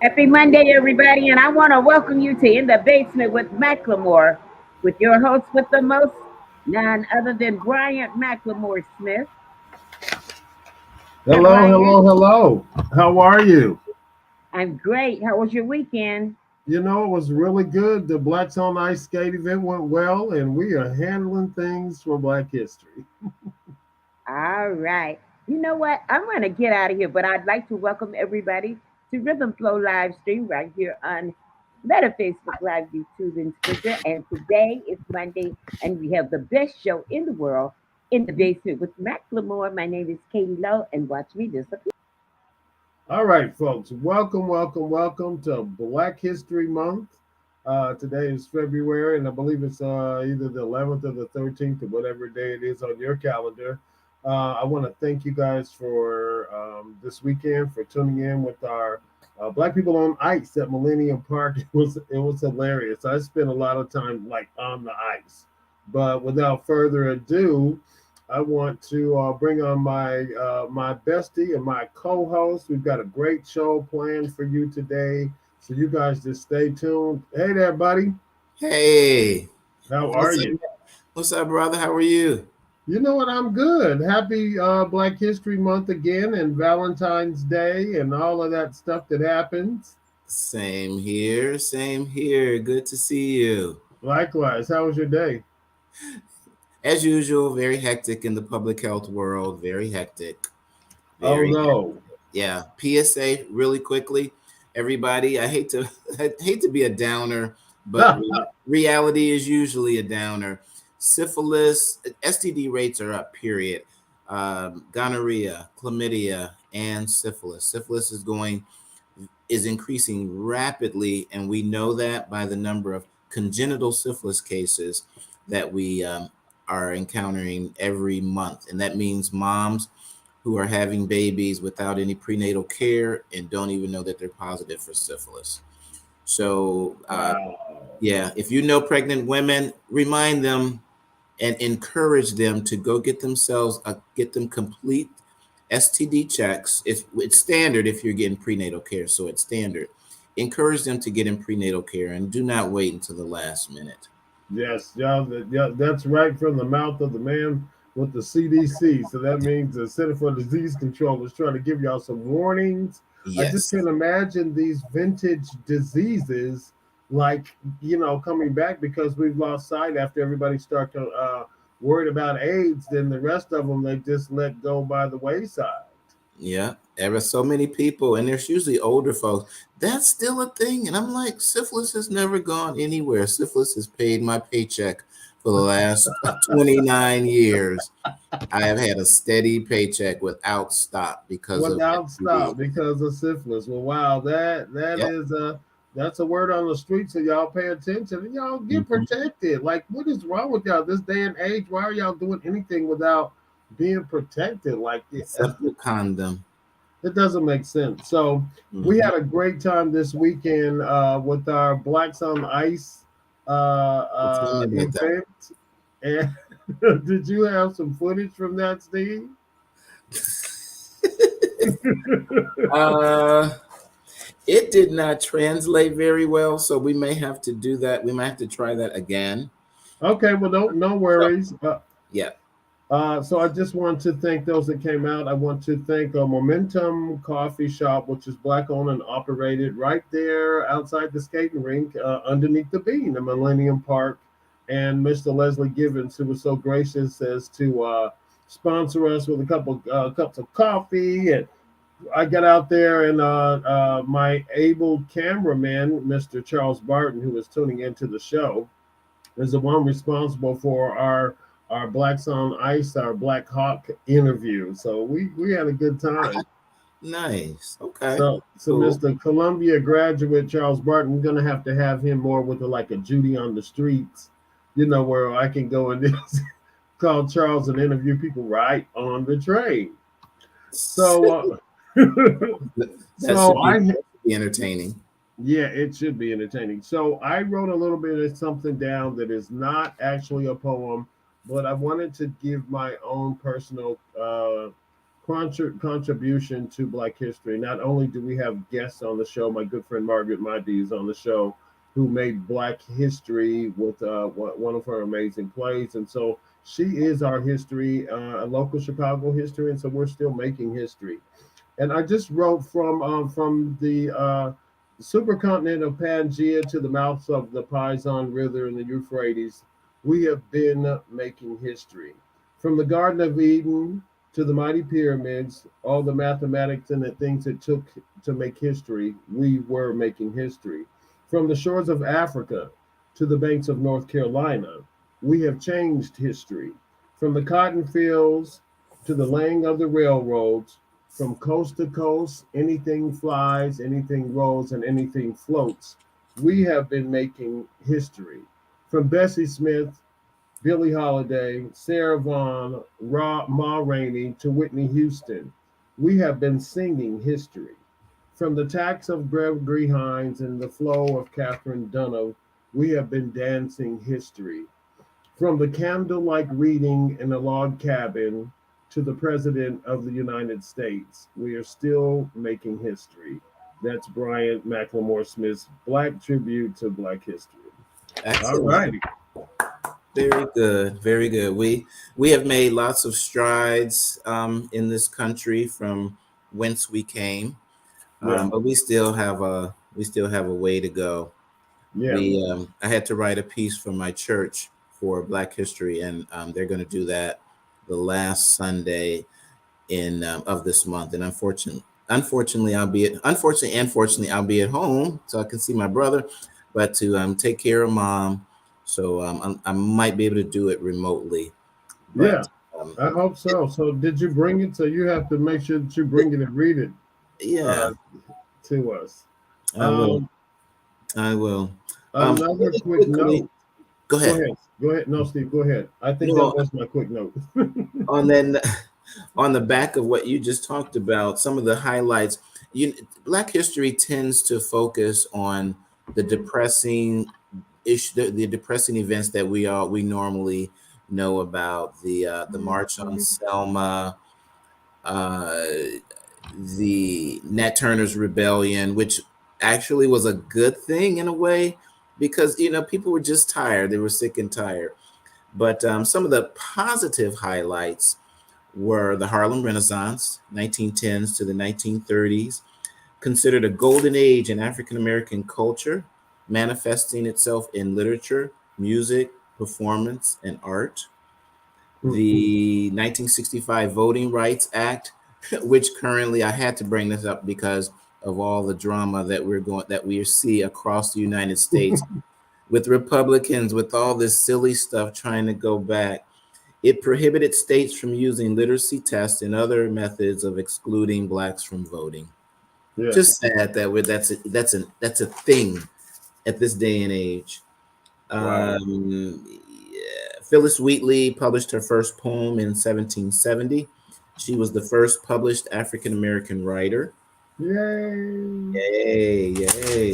Happy Monday, everybody, and I want to welcome you to In the Basement with McLemore, with your host with the most, none other than Bryant McLemore Smith. Hi, Hello, Bryant. hello, hello. How are you? I'm great. How was your weekend? It was really good. The Blacks on Ice skate event went well, and we are handling things for Black History. All right. You know what? I'm going to get out of here, but I'd like to welcome everybody to Rhythm Flow live stream right here on Meta, Facebook Live, YouTube, and Stitcher. And today is Monday, and we have the best show in the world, In the Basement with Macklemore. My name is Katie Lowe, and watch me disappear. All right, folks. Welcome, welcome, welcome to Black History Month. Today is February, and I believe it's either the 11th or the 13th, or whatever day it is on your calendar. I want to thank you guys for this weekend for tuning in with our Black People on Ice at Millennium Park. It was hilarious. I spent a lot of time like on the ice, but without further ado, I want to bring on my bestie and my co-host. We've got a great show planned for you today, so you guys just stay tuned. Hey there, buddy. Hey, How are what's up? you? What's up, brother? How are you? You know what? I'm good. Happy Black History Month again, and Valentine's Day, and all of that stuff that happens. Same here. Same here. Good to see you. Likewise. How was your day? As usual, very hectic in the public health world. Very hectic. Oh Very, no. yeah. PSA really quickly. Everybody, I hate to I hate to be a downer, but reality is usually a downer. Syphilis, STD rates are up, period. Gonorrhea, chlamydia, and syphilis. Syphilis is increasing rapidly, and we know that by the number of congenital syphilis cases that we are encountering every month. And that means moms who are having babies without any prenatal care and don't even know that they're positive for syphilis. So, Wow. yeah, if you know pregnant women, remind them and encourage them to go get them complete STD checks. It's standard if you're getting prenatal care, so it's standard. Encourage them to get in prenatal care and do not wait until the last minute. Yes, yeah, yeah, that's right from the mouth of the man with the CDC. So that means the Center for Disease Control is trying to give y'all some warnings. I just Yes. can't imagine these vintage diseases like coming back because we've lost sight after everybody started to worried about AIDS. Then the rest of them they just let go by the wayside. Yeah, ever so many people, and there's usually older folks. That's still a thing, and I'm like, syphilis has never gone anywhere. Syphilis has paid my paycheck for the last 29 years. I have had a steady paycheck without stop because of Without STD. stop because of syphilis. Well, wow, that Yep. is that's a word on the street, so y'all pay attention and y'all get Mhm. protected. Like, what is wrong with y'all this day and age? Why are y'all doing anything without being protected? Like, Except the condom. it doesn't make sense. So we Mhm. had a great time this weekend with our Blacks on Ice Well, tell me about that. event. And did you have some footage from that, Steve? Uh, it did not translate very well, so we may have to do that. We might have to try that again. Okay, well, no So, worries. yeah. So I just want to thank those that came out. I want to thank Momentum Coffee Shop, which is black owned and operated right there outside the skating rink, underneath the bean in Millennium Park, and Mr. Leslie Givens, who was so gracious as to sponsor us with a couple cups of coffee. And I got out there, and my able cameraman, Mr. Charles Barton, who was tuning into the show, is the one responsible for our Blacks on Ice, our Black Hawk interview. So we had a good time. Nice. Okay. So Cool. Mr. Columbia graduate Charles Barton, we're gonna have to have him more with like a Judy on the streets, where I can go and just call Charles and interview people right on the train. So That so I should be entertaining. yeah, it should be entertaining. So I wrote a little bit of something down that is not actually a poem, but I wanted to give my own personal contribution to Black history. Not only do we have guests on the show, my good friend Margaret Mahdi is on the show, who made Black history with one of her amazing plays, and so she is our history, a local Chicago history, and so we're still making history. And I just wrote from the supercontinent of Pangaea to the mouths of the Pison River and the Euphrates. We have been making history. From the Garden of Eden to the mighty pyramids, all the mathematics and the things it took to make history, we were making history. From the shores of Africa to the banks of North Carolina, we have changed history. From the cotton fields to the laying of the railroads, from coast to coast, anything flies, anything rolls, and anything floats. We have been making history. From Bessie Smith, Billie Holiday, Sarah Vaughan, Ma Rainey to Whitney Houston, we have been singing history. From the tax of Gregory Hines and the flow of Catherine Dunham, we have been dancing history. From the candlelight reading in a log cabin to the President of the United States, we are still making history. That's Bryant McLemore Smith's Black tribute to Black history. All Excellent. righty. Very good, very good. We have made lots of strides in this country from whence we came, Yeah. but we still have a way to go. Yeah. I had to write a piece for my church for Black History, and they're going to do that the last Sunday in of this month. And unfortunately, I'll be at home so I can see my brother, but to take care of mom. So I might be able to do it remotely. Yeah. But I hope so. So did you bring it? So you have to make sure that you bring it and read it yeah, to us. I will. I will. Another Really quick quickly, note. go Go ahead. ahead. Go ahead. No, Steve, go ahead. I think that No, was my quick note. on then on the back of what you just talked about, some of the highlights. Black history tends to focus on the depressing the depressing events that we normally know about, the March on Selma, uh, the Nat Turner's Rebellion, which actually was a good thing in a way because people were just tired; they were sick and tired. But some of the positive highlights were the Harlem Renaissance, 1910s to the 1930s, considered a golden age in African American culture, manifesting itself in literature, music, performance, and art. The 1965 Voting Rights Act, which currently I had to bring this up because of all the drama that we see across the United States with Republicans with all this silly stuff trying to go back. It prohibited states from using literacy tests and other methods of excluding blacks from voting. Yeah. Just sad that that's a thing at this day and age. Wow. Yeah. Phyllis Wheatley published her first poem in 1770. She was the first published African American writer. Yay. Yay, yay.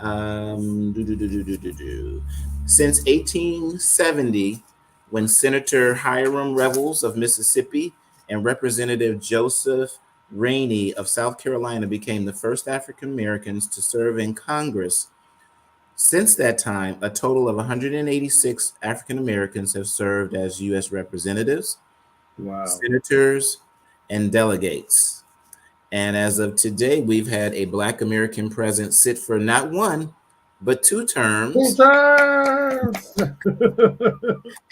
Do, do, do, do, do, do, do. Since 1870, when Senator Hiram Revels of Mississippi and Representative Joseph Rainey of South Carolina became the first African Americans to serve in Congress. Since that time, a total of 186 African Americans have served as U.S. representatives, Wow. senators, and delegates. And as of today, we've had a Black American president sit for not one, but two terms.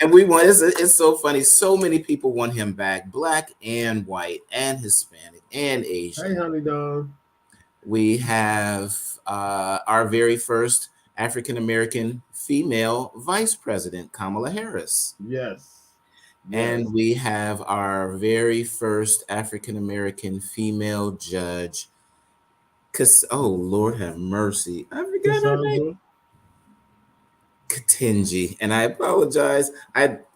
And we want, it's so funny. So many people want him back, Black and white and Hispanic and Asian. Hey, honey dog. We have our very first African American female vice president, Kamala Harris. Yes. And we have our very first African American female judge. Oh Lord have mercy, I forgot her name. Katinji, and I apologize.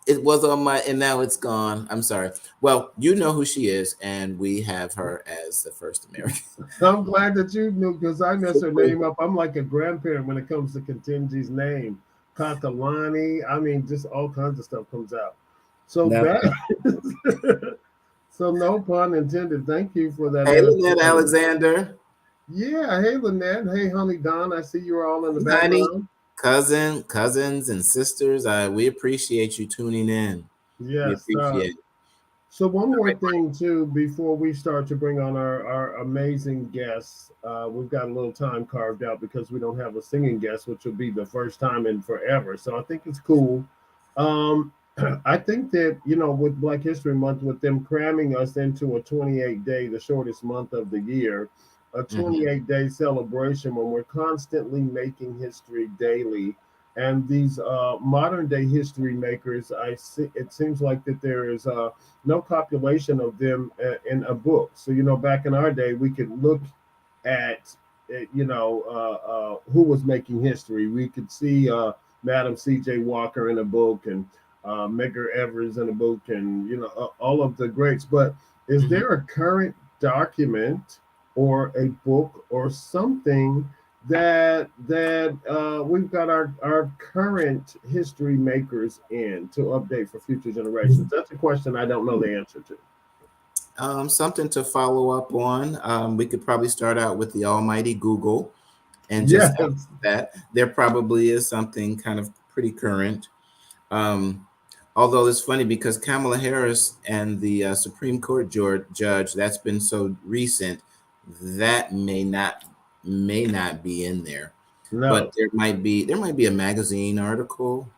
It was on my, and now it's gone. I'm sorry. Well, you know who she is, and we have her as the first American. I'm glad that you knew because I mess her name up. I'm like a grandparent when it comes to Katinji's name. Kakalani. I mean, just all kinds of stuff comes out. So No. So no pun intended. Thank you for that Hey, Lynette entertainment. Alexander. Yeah. Hey, Lynette. Hey, honey Don. I see you're all in the Hey, honey, background. cousins, and sisters. We appreciate you tuning in. We Yes. appreciate it. So one All more right, thing too, before we start to bring on our amazing guests, we've got a little time carved out because we don't have a singing guest, which will be the first time in forever. So I think it's cool. Um, I think that with Black History Month, with them cramming us into a 28-day, the shortest month of the year, a Mhm. 28-day celebration when we're constantly making history daily. And these modern day history makers, I see, it seems like that there is no population of them in a book. So back in our day, we could look at who was making history. We could see Madam C.J. Walker in a book, and Medgar Evers in a book, and all of the greats. But is Mhm. there a current document or a book or something that we've got our current history makers in to update for future generations? That's a question I don't know the answer to. Something to follow up on. We could probably start out with the almighty Google and just ask Yes, that. There probably is something kind of pretty current. Um, Although it's funny because Kamala Harris and the Supreme Court judge, that's been so recent, that may not be in there. But no. there might be a magazine article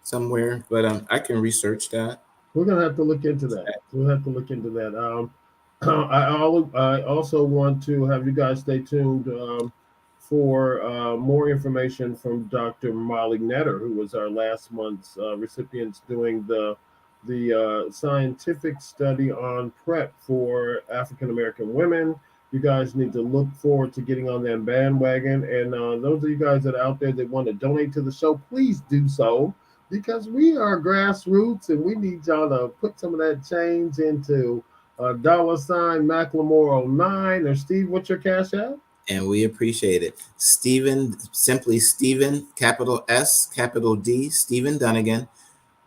somewhere, but I can research that. We're gonna have to look into that. We'll have to look into that. I also want to have you guys stay tuned for more information from Dr. Molly Netter, who was our last month's recipients doing the scientific study on PrEP for African American women. You guys need to look forward to getting on that bandwagon. And those of you guys that are out there that want to donate to the show, please do so because we are grassroots and we need y'all to put some of that change into $ McLemore 09 or Steve. What's your cash app? And we appreciate it. Stephen, simply Stephen, capital S, capital D, Stephen Dunagan,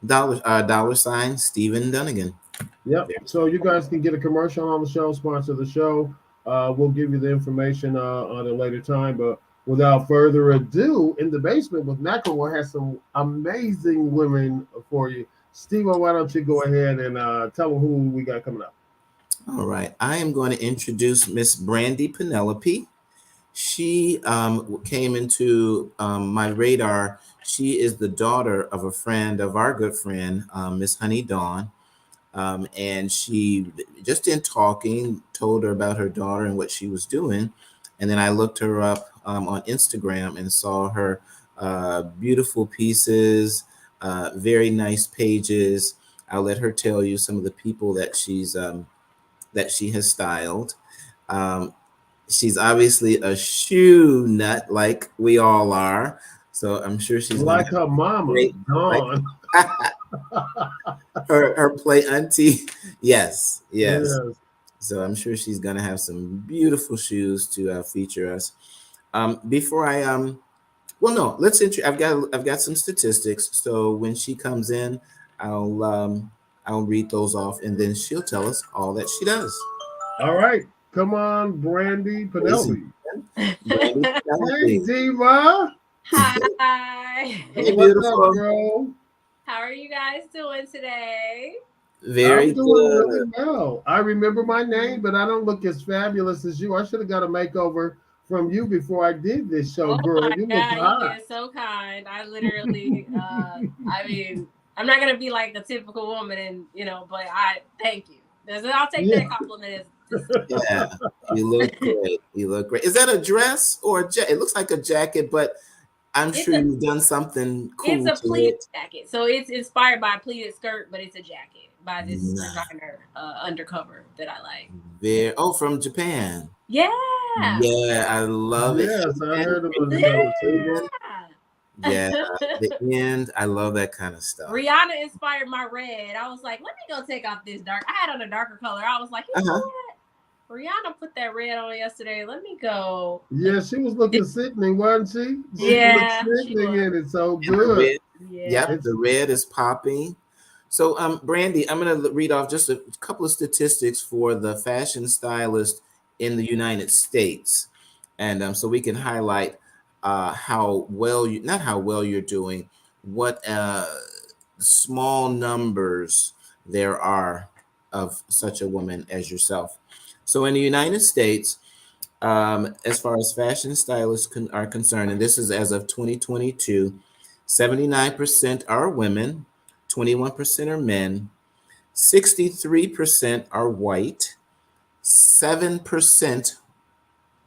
$ Stephen Dunagan. Yep. There. So you guys can get a commercial on the show, sponsor the show. We'll give you the information on a later time. But without further ado, in the basement with McLemore has some amazing women for you. Steve, why don't you go ahead and tell them who we got coming up? All right. I am going to introduce Miss Brandy Penelope. She came into my radar. She is the daughter of a friend of our good friend, Miss Honey Dawn. And she, just in talking, told her about her daughter and what she was doing. And then I looked her up on Instagram and saw her beautiful pieces, very nice pages. I'll let her tell you some of the people that she has styled. Um, she's obviously a shoe nut, like we all are. So I'm sure she's going to Like have her a mama, great, like Dawn. her play auntie. Yes, yes. Yes. So I'm sure she's gonna have some beautiful shoes to feature us. Before I well, no, I've got some statistics. So when she comes in, I'll um, I'll read those off, and then she'll tell us all that she does. All right. Come on, Brandy Ladies and Penelope. gentlemen, Brandy Hey, Penelope. Diva. Hi. Hey, What's up, beautiful. girl? How are you guys doing today? Very I'm doing really good. well. I remember my name, but I don't look as fabulous as you. I should have got a makeover from you before I did this show, Oh girl. my You look God, you being hot. so kind. I literally, I mean, I'm not gonna be like a typical woman, and but I thank you. I'll take Yeah. that compliment as Yeah, you look great. You look great. Is that a dress or a jacket? It looks like a jacket, but I'm it's sure a you've done something it's cool a to pleated it. jacket. So it's inspired by a pleated skirt, but it's a jacket by this Nah, designer undercover that I like. there. Oh, from Japan. Yeah. Yeah, I love it. Yes, I heard about And it. Yeah. Another too. yeah, the end. I love that kind of stuff. Rihanna inspired my red. I was like, let me go take off this dark. I had on a darker color. I was like, you know Uh-huh. what? Rihanna put that red on yesterday. Let me go. Yeah, she was looking sickening, wasn't she? She looked Yeah, she sickening was. in it so And the good. red. Yeah. Yep, It's the red is popping. So, Brandy, I'm going to read off just a couple of statistics for the fashion stylist in the United States, and so we can highlight how well you, not how well you're doing, what small numbers there are of such a woman as yourself. So, in the United States, as far as fashion stylists are concerned, and this is as of 2022, 79% are women, 21% are men, 63% are white, 7%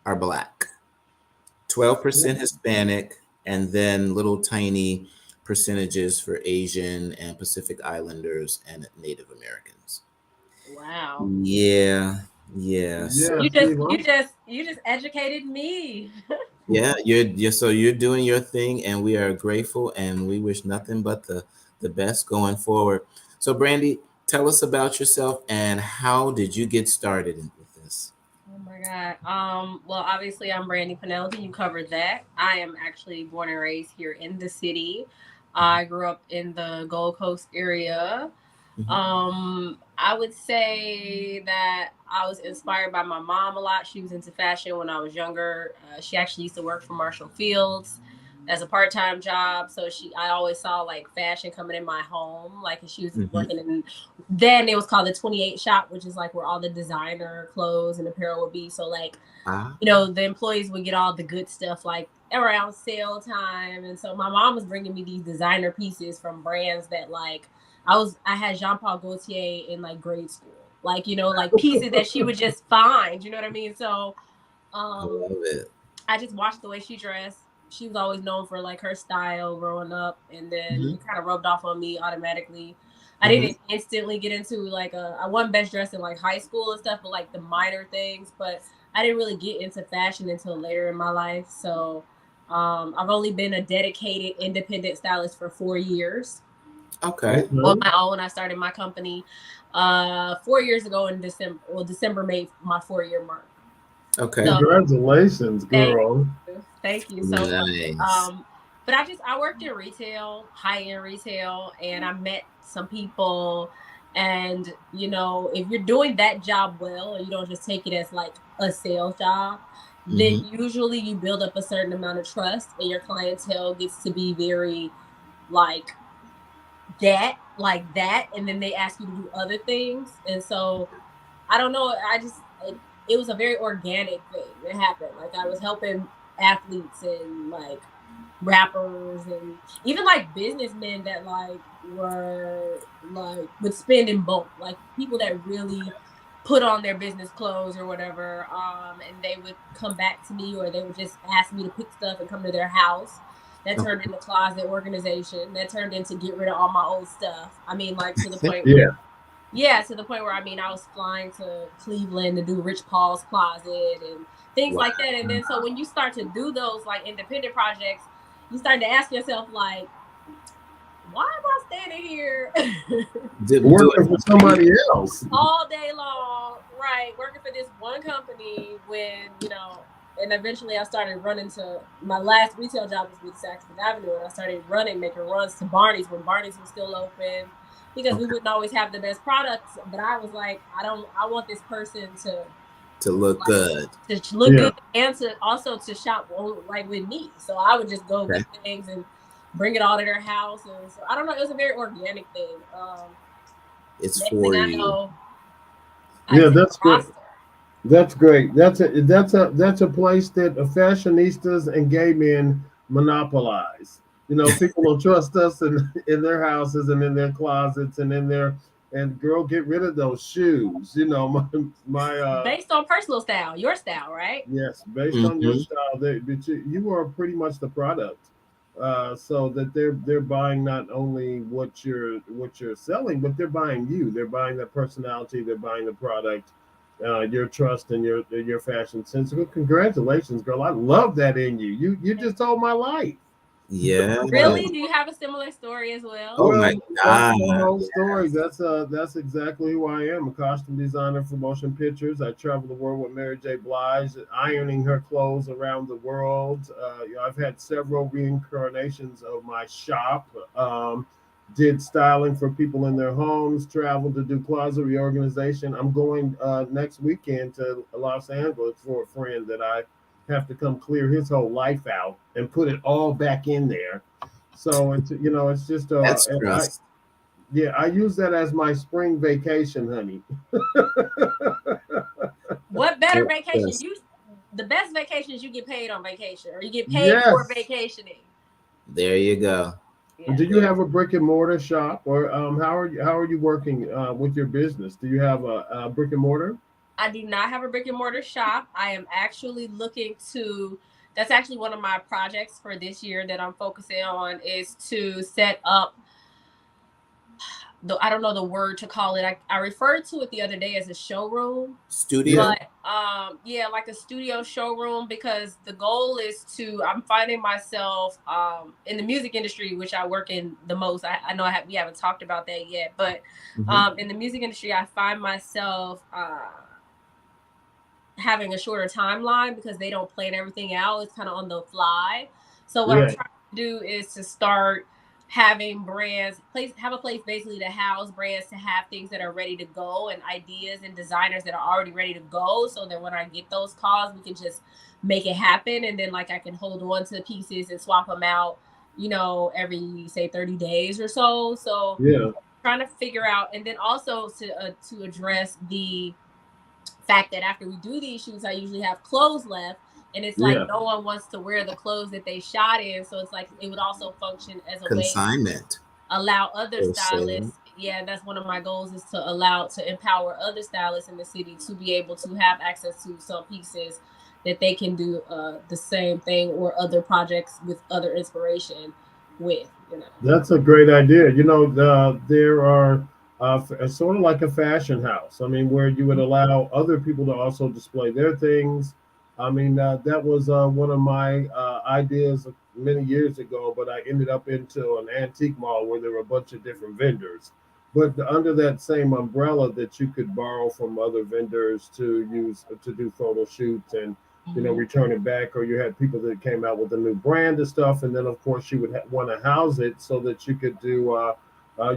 are black, 12% Hispanic, and then little tiny percentages for Asian and Pacific Islanders and Native Americans. Wow. Yeah, yeah. So Yeah, You see, just well, you just you just educated me. yeah, you're doing your thing, and we are grateful, and we wish nothing but the best going forward. So, Brandy, tell us about yourself and how did you get started with this? Oh my God. Well, obviously, I'm Brandy Penelope. You covered that. I am actually born and raised here in the city. I grew up in the Gold Coast area. Mhm. I would say that I was inspired by my mom a lot. She was into fashion when I was younger. She actually used to work for Marshall Fields as a part-time job. So I always saw like fashion coming in my home. Like she was Mhm. working in, then it was called the 28 shop, which is like where all the designer clothes and apparel would be. So like, Ah, the employees would get all the good stuff like around sale time. And so my mom was bringing me these designer pieces from brands that like I had Jean Paul Gaultier in like grade school, like like pieces that she would just find. You know what I mean? So I um, love it. I just watched the way she dressed. She was always known for like her style growing up, and then Hmm. it kind of rubbed off on me automatically. I Hmm. didn't instantly get into like I won best dressed in like high school and stuff, but like the minor things. But I didn't really get into fashion until later in my life. So I've only been a dedicated independent stylist for 4 years Okay. on okay. my own. I started my company 4 years ago in December. Well, December made my 4 year mark. Okay. So Congratulations, thank girl. you. Thank you so much. Nice. But I worked in retail, high end retail, and I met some people. And if you're doing that job well, and you don't just take it as like a sales job, then Hmm. usually you build up a certain amount of trust, and your clientele gets to be very like that, and then they ask you to do other things. And so I don't know. It was a very organic thing that happened. Like I was helping athletes and like rappers and even like businessmen that like were like would spend in bulk, like people that really put on their business clothes or whatever. And they would come back to me, or they would just ask me to pick stuff and come to their house. That turned Okay. into closet organization. That turned into get rid of all my old stuff. I mean, like to the point Yeah. where yeah, to the point where I was flying to Cleveland to do Rich Paul's closet and things Wow. like that. And then so when you start to do those like independent projects, you start to ask yourself like, why am I standing here Do it Working for for free. somebody else. all day long, right, working for this one company when and eventually I started running to my last retail job was with Saxon Avenue, and I started making runs to Barney's when Barney's was still open because we Okay. wouldn't always have the best products. But I was like, I want this person to To look like good. to look Yeah. good and to also to shop like with me. So I would just go Okay. get things and bring it all to their house. And so I don't know, it was a very organic thing. It's Next thing for I you. know, I Yeah, took that's a great. roster. That's great. That's a place that fashionistas and gay men monopolize. People don't trust us in their houses and in their closets and in their and girl, get rid of those shoes. My Based on personal style, your style, right? yes, based on your Hmm. style, but you are pretty much the product. So that they're buying not only what you're selling, but they're buying you. They're buying the personality. They're buying the product, your trust and your fashion sense. Well, congratulations, girl! I love that in you. You just told my life. Yeah. Really? Do you have a similar story as well? Oh Well, my that's God. my whole story. Yes. That's exactly who I am. A costume designer for motion pictures. I travel the world with Mary J. Blige, ironing her clothes around the world. I've had several reincarnations of my shop. did styling for people in their homes, traveled to do closet reorganization. I'm going next weekend to Los Angeles for a friend that I have to come clear his whole life out and put it all back in there. So it's it's just That's and I trust. yeah, I use that as my spring vacation, honey. What better That's vacation? trust. The best vacation is you get paid on vacation, or you get paid for Yes. vacationing. There you go. Yeah. Do you have a brick and mortar shop, or how are you working with your business? Do you have a brick and mortar? I do not have a brick and mortar shop. I am actually looking to. That's actually one of my projects for this year that I'm focusing on is to set up I don't know the word to call it. I referred to it the other day as a showroom, Yeah, Studio. but yeah, like a studio showroom, because the goal is to I'm finding myself in the music industry, which I work in the most. I know we haven't talked about that yet, but Mhm. in the music industry I find myself having a shorter timeline because they don't plan everything out. It's kind of on the fly. So what I'm yeah, trying to do is to start having have a place basically to house brands, to have things that are ready to go and ideas and designers that are already ready to go, so that when I get those calls we can just make it happen, and then like I can hold on to the pieces and swap them out, every say 30 days or so. So yeah, trying to figure out, and then also to address the fact that after we do these shoots, I usually have clothes left. And it's like yeah. no one wants to wear the clothes that they shot in. So it's like it would also function as a way to Consignment. allow other Wholesaling. stylists. Yeah, that's one of my goals, is to empower other stylists in the city to be able to have access to some pieces that they can do the same thing or other projects with other inspiration with. That's a great idea. There are sort of like a fashion house. I mean, where you would allow other people to also display their things. I mean, that was one of my ideas many years ago, but I ended up into an antique mall where there were a bunch of different vendors. But under that same umbrella, that you could borrow from other vendors to use to do photo shoots and Mhm. return it back, or you had people that came out with a new brand of stuff, and then of course you would want to house it so that you could do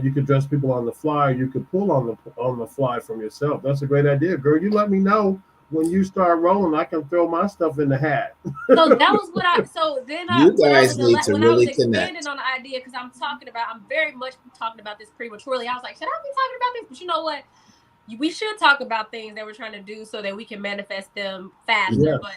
you could dress people on the fly. You could pull on the fly from yourself. That's a great idea, girl. You let me know when you start rolling. I can throw my stuff in the hat. So that was what I. So then You when I was guys need to when I was really expanding connect. on the idea, because I'm very much talking about this prematurely. I was like, should I be talking about this? But you know what? We should talk about things that we're trying to do so that we can manifest them faster. Yes. But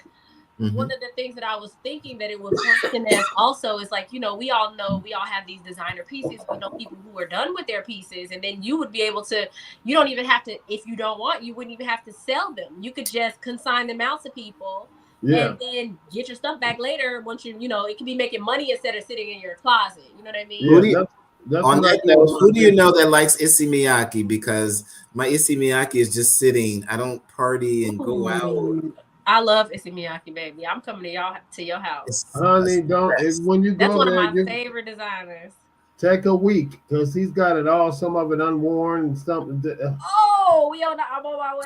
Hmm. one of the things that I was thinking that it would function as also is like, we all know we all have these designer pieces. We know people who are done with their pieces, and then you would be able to, you don't even have to, if you don't want, you wouldn't even have to sell them. You could just consign them out to people Yeah. and then get your stuff back later once it can be making money instead of sitting in your closet. You know what I Who mean? Yeah. do you, That's on what I that do with note, my who do you know business. that likes issey miyake? Because my issey miyake is just sitting. I don't party and go out. Ooh, I love Issey Miyake, baby. I'm coming to your house. It's Honey, the don't best. when you That's go one of there, my you favorite designers. take a week because he's got it all. Some of it unworn and something. Oh, I'm on my way.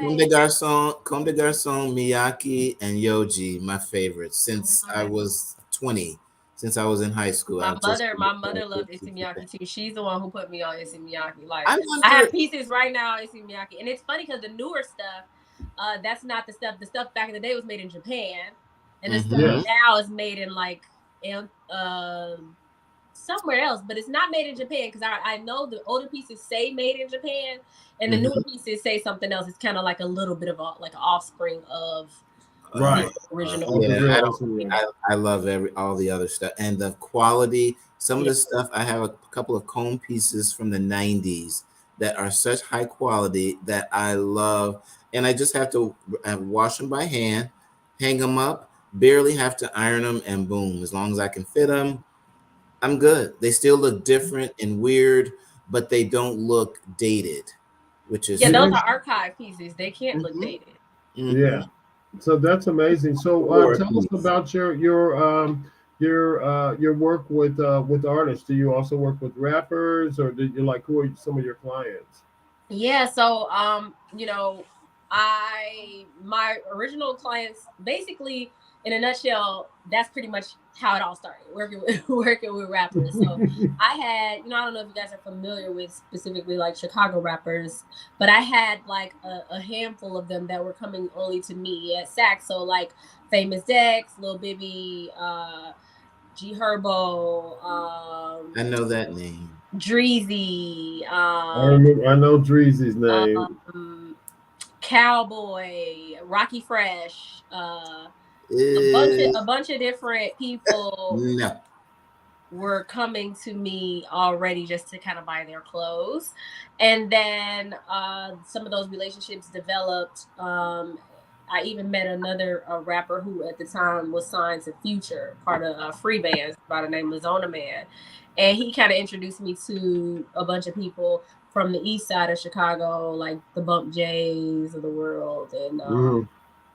Comme des Garçons, Miyake, and Yoji, my favorites since I Okay. was 20. Since I was in high school, My I've just mother, been my a mother loved Issey fan. Miyake too. She's the one who put me on Issey Miyake. Like I I wonder. have pieces right now, Issey Miyake, and it's funny because the newer stuff, that's not the stuff. The stuff back in the day was made in Japan, and the stuff Hmm. Yes. now is made in like, somewhere else, but it's not made in Japan because I know the older pieces say made in Japan, and the newer Hmm. pieces say something else. It's kind of like a little bit of like an offspring of the Right. original. Of the Yeah, real I don't. Instagram. I love all the other stuff and the quality. Some of Yeah. the stuff I have a couple of comb pieces from the '90s that are such high quality that I love, and I just have to wash them by hand, hang them up, barely have to iron them, and boom. As long as I can fit them, I'm good. They still look different and weird, but they don't look dated, which Yeah, is You those ain't, are archive pieces. They can't look hmm dated. hmm yeah. So that's amazing. So war tell us piece. about your work with artists. Do you also work with rappers, or did you like who are some of your clients? Yeah, so I my original clients basically in a nutshell, that's pretty much how it all started, working with rappers. So I had, I don't know if you guys are familiar with specifically like Chicago rappers, but I had like a handful of them that were coming only to me at Sax. So like Famous Dex, Lil Bibby, G Herbo, I know that name. Dreezy, I know Dreezy's name. Cowboy, Rocky Fresh, a bunch of different people No. were coming to me already just to kind of buy their clothes. And then some of those relationships developed. I even met another rapper who at the time was signed to Future, part of Free Bands, by the name of Zona Man. And he kind of introduced me to a bunch of people from the east side of Chicago, like the Bump Jays of the world.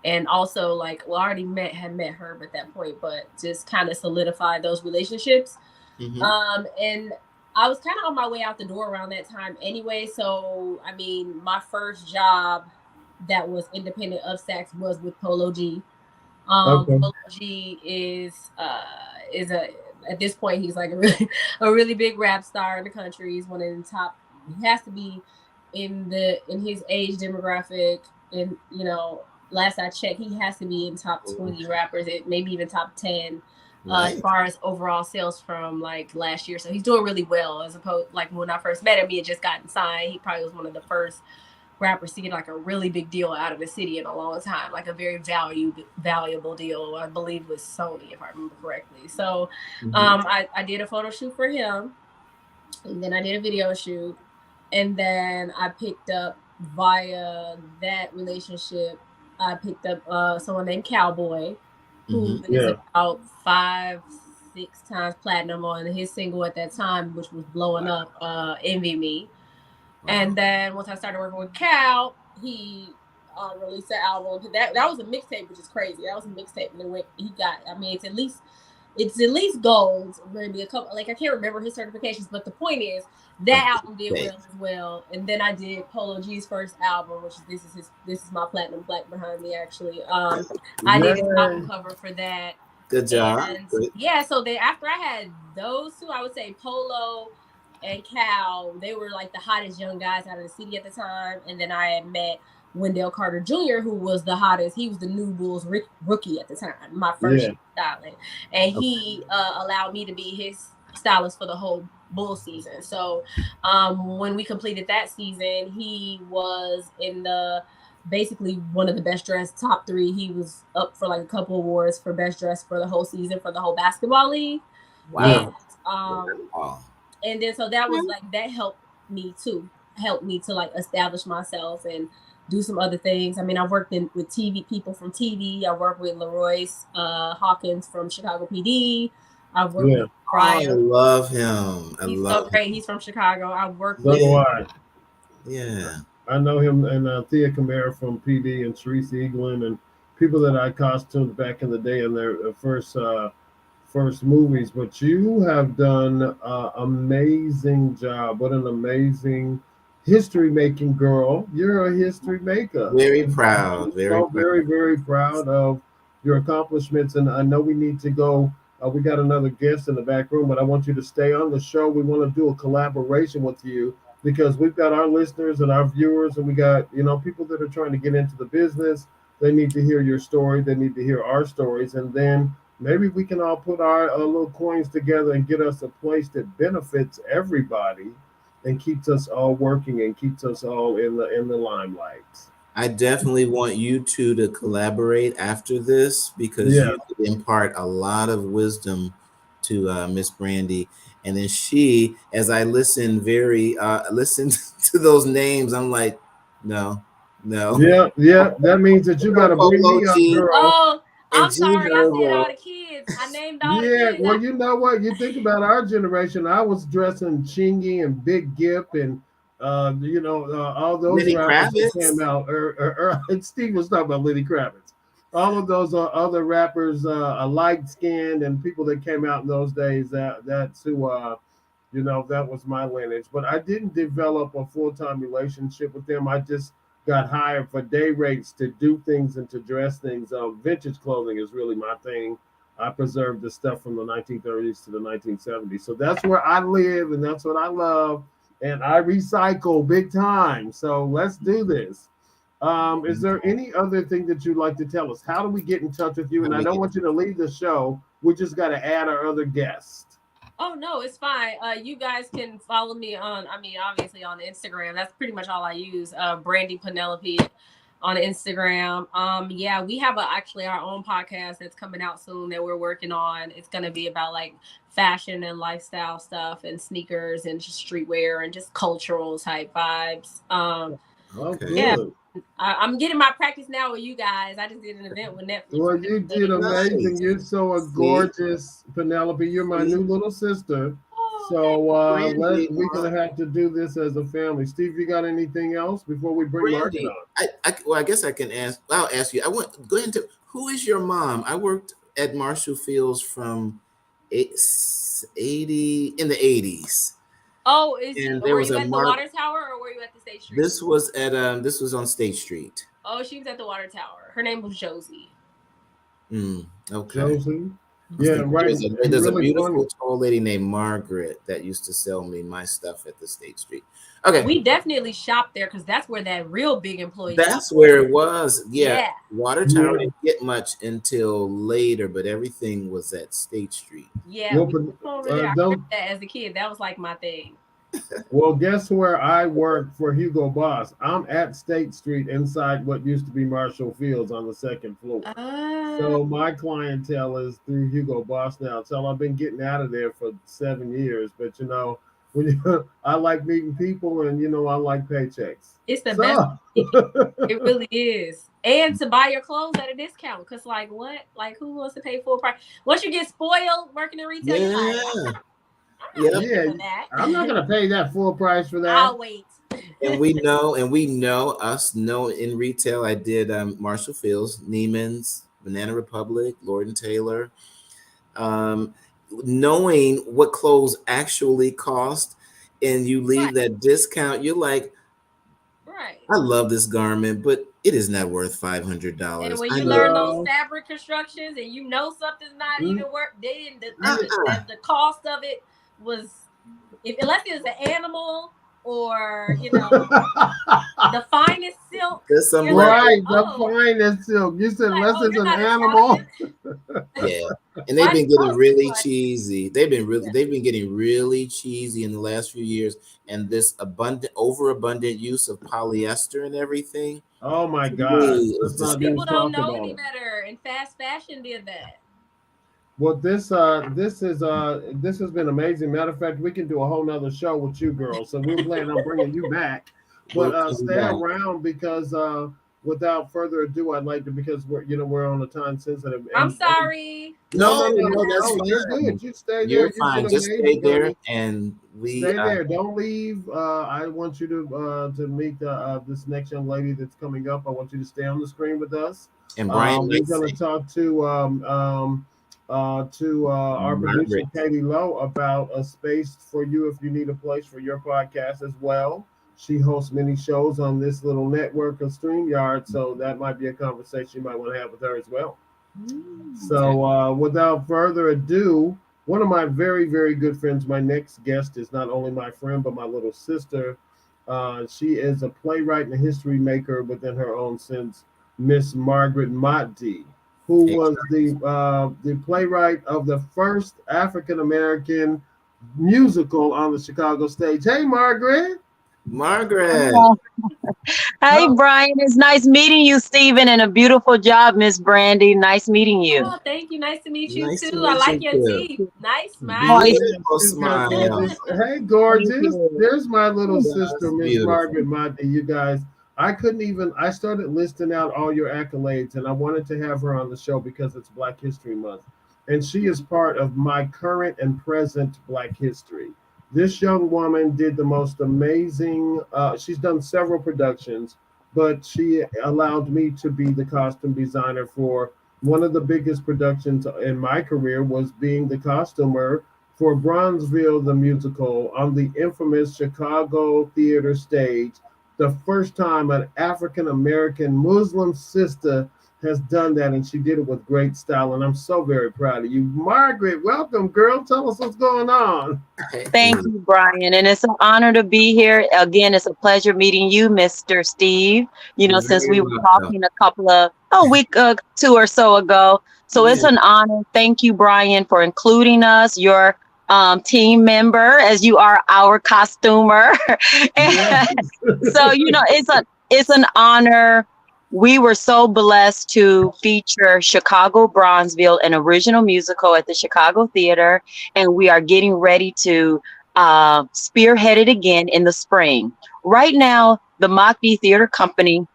And also like, well, I already had met Herb at that point, but just kind of solidified those relationships. And I was kind of on my way out the door around that time anyway. So, I mean, my first job that was independent of Sax was with Polo G. Polo G is at this point, he's like a really big rap star in the country. He's one of the top, he has to be in his age demographic. And, last I checked, he has to be in top 20 rappers, maybe even top 10. Right. As far as overall sales from like last year. So he's doing really well, as opposed, like when I first met him, he had just gotten signed. He probably was one of the first rappers to get like a really big deal out of the city in a long time, like a very valuable deal, I believe with Sony, if I remember correctly. So I did a photo shoot for him, and then I did a video shoot, and then I picked up via that relationship, I picked up someone named Cowboy, who is about 5-6 times platinum on his single at that time, which was blowing up, Envy Me. Wow. And then once I started working with Cal, he released an album. That was a mixtape, which is crazy. That was a mixtape, and it's at least gold, maybe a couple. Like I can't remember his certifications, but the point is that album did well as well. And then I did Polo G's first album, which is this is my platinum black behind me actually. I did his album cover for that. Good job. And so then after I had those two, I would say Polo and Cal, they were like the hottest young guys out of the city at the time. And then I had met Wendell Carter Jr., who was the hottest. He was the New Bulls rookie at the time, my first styling. And he allowed me to be his stylist for the whole Bull season. So when we completed that season, he was in basically one of the best dressed top 3. He was up for like a couple awards for best dressed for the whole season for the whole basketball league. Wow. And then so that was like, that helped me to like establish myself and do some other things. I mean, I've worked with TV people from TV. I worked with Leroyce Hawkins from Chicago PD. I've worked with Bryant. I love him. He's so great. He's from Chicago. I've worked with I know him and Thea Camara from PD and Sharice Eaglin and people that I costumed back in the day in their first movies. But you have done an amazing job. What an amazing history making girl. You're a history maker. Very proud. Very, very proud of your accomplishments. And I know we need to go. We got another guest in the back room, but I want you to stay on the show. We want to do a collaboration with you because we've got our listeners and our viewers, and we got, people that are trying to get into the business. They need to hear your story. They need to hear our stories. And then maybe we can all put our little coins together and get us a place that benefits everybody and keeps us all working and keeps us all in the limelight. I definitely want you two to collaborate after this because you impart a lot of wisdom to Miss Brandy. And then she, as I listen to those names, I'm like, no. Yeah. That means that you got to bring me up, girl. Oh, I'm sorry. I said all the kids. I named all the kids. Yeah, well, you know what? You think about our generation. I was dressing Chingy and Big Gip and all those rappers that came out. And Steve was talking about Lenny Kravitz. All of those other rappers, light skinned and people that came out in those days. That's who, that was my lineage. But I didn't develop a full-time relationship with them. I just got hired for day rates to do things and to dress things. Vintage clothing is really my thing. I preserve the stuff from the 1930s to the 1970s. So that's where I live and that's what I love. And I recycle big time. So let's do this. Is there any other thing that you'd like to tell us? How do we get in touch with you? And I don't want you to leave the show. We just got to add our other guest. Oh no, it's fine. You guys can follow me on, obviously on Instagram. That's pretty much all I use. Brandy Penelope on Instagram. Yeah, we have actually our own podcast that's coming out soon that we're working on. It's gonna be about like fashion and lifestyle stuff and sneakers and just streetwear and just cultural type vibes. Yeah. I'm getting my practice now with you guys. I just did an event with Netflix. Well, you did amazing. You're so gorgeous, Penelope. You're my new little sister. So we're gonna have to do this as a family. Steve, you got anything else before we bring Margaret on? I guess I can ask. I'll ask you. Go into who is your mom? I worked at Marshall Fields from 80 in the 80s. Oh, were you at the Water Tower or were you at the State Street? This was on State Street. Oh, she was at the Water Tower. Her name was Josie. Okay. Josie? Yeah, right. There's a beautiful tall lady named Margaret that used to sell me my stuff at the State Street. Okay. We definitely shopped there because that's where that real big employee. That's where it was. Yeah. Water Tower didn't get much until later, but everything was at State Street. Yeah. I remember that as a kid. That was like my thing. Well, guess where I work for Hugo Boss? I'm at State Street inside what used to be Marshall Fields on the second floor. So my clientele is through Hugo Boss now. So I've been getting out of there for 7 years. But I like meeting people and I like paychecks. It's the best. It really is. And to buy your clothes at a discount. Because who wants to pay full price? Once you get spoiled working in retail, I'm not gonna pay that full price for that. I'll wait. and we know in retail. I did Marshall Fields, Neiman's, Banana Republic, Lord & Taylor. Knowing what clothes actually cost, and you leave that discount, you're like, right, I love this garment, but it is not worth $500. And when you learn those fabric constructions and something's not even worth, the cost of it was, unless it was an animal or the finest silk. The finest silk. You said unless it's an animal. Yeah, and they've been getting really cheesy. They've been getting really cheesy in the last few years, and this overabundant use of polyester and everything. Oh my God! People don't know any better, and fast fashion did that. Well, this has been amazing. Matter of fact, we can do a whole nother show with you girls. So we're planning on bringing you back. But stay around because without further ado, I'd like to, because we're on a time sensitive. I'm sorry. No, that's fine. You're good. You stay there. You're fine. Just stay there, and stay there. Don't leave. I want you to meet this next young lady that's coming up. I want you to stay on the screen with us. And Bryant, we're going to talk to our producer Katie Lowe about a space for you if you need a place for your podcast as well. She hosts many shows on this little network of StreamYard, so that might be a conversation you might want to have with her as well. So without further ado, one of my very, very good friends, my next guest is not only my friend, but my little sister. She is a playwright and a history maker within her own sense, Miss Margaret Mahdi, who was the playwright of the first African-American musical on the Chicago stage. Hey, Margaret. Hey, Brian. It's nice meeting you, Stephen, and a beautiful job, Miss Brandy. Nice meeting you. Oh, thank you. Nice to meet you, too. I like your teeth. Nice smile. Hey, gorgeous. There's my little sister, Miss Margaret Mahdi. You guys, I started listing out all your accolades, and I wanted to have her on the show because it's Black History Month. And she is part of my current and present Black history. This young woman did the most amazing, she's done several productions, but she allowed me to be the costume designer for one of the biggest productions in my career, was being the costumer for Bronzeville the musical on the infamous Chicago theater stage the first time an African American Muslim sister has done that, and she did it with great style. And I'm so very proud of you, Margaret. Welcome, girl. Tell us what's going on. Thank you, Brian. And it's an honor to be here. Again, it's a pleasure meeting you, Mr. Steve. You know, You're since very we were welcome. talking a couple of a week two or so ago. So it's Yeah. an honor. Thank you, Brian, for including us, your team member, as you are our costumer. Yes. And so, you know, it's an honor. We were so blessed to feature Chicago Bronzeville, an original musical at the Chicago Theater, and we are getting ready to spearhead it again in the spring. Right now, the Mahdi Theater Company,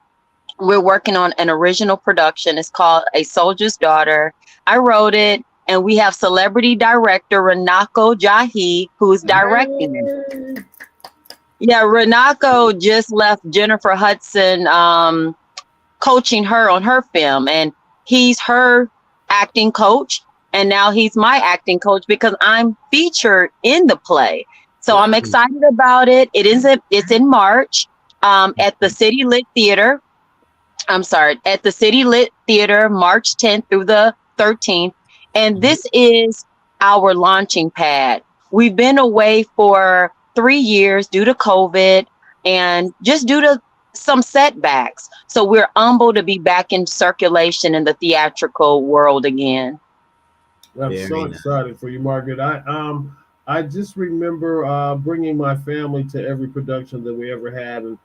we're working on an original production. It's called A Soldier's Daughter. I wrote it, and we have celebrity director Renako Jahi, who's directing it. Yay. Yeah, Renako just left Jennifer Hudson coaching her on her film, and he's her acting coach, and now he's my acting coach because I'm featured in the play. So I'm Wow. excited about it. It's in March at the City Lit Theater. I'm sorry, at the City Lit Theater, March 10th through the 13th. And this is our launching pad. We've been away for 3 years due to COVID and just due to some setbacks. So we're humbled to be back in circulation in the theatrical world again. I'm so Very nice. excited for you, Margaret. I just remember bringing my family to every production that we ever had, and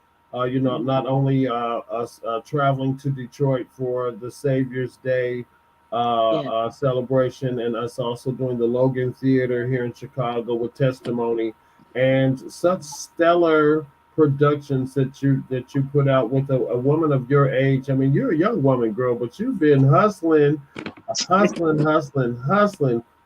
you know, not only us traveling to Detroit for the Savior's Day Yeah. celebration, and us also doing the Logan Theater here in Chicago with Testimony, and such stellar productions that you put out with a woman of your age. I mean, you're a young woman, girl, but you've been hustling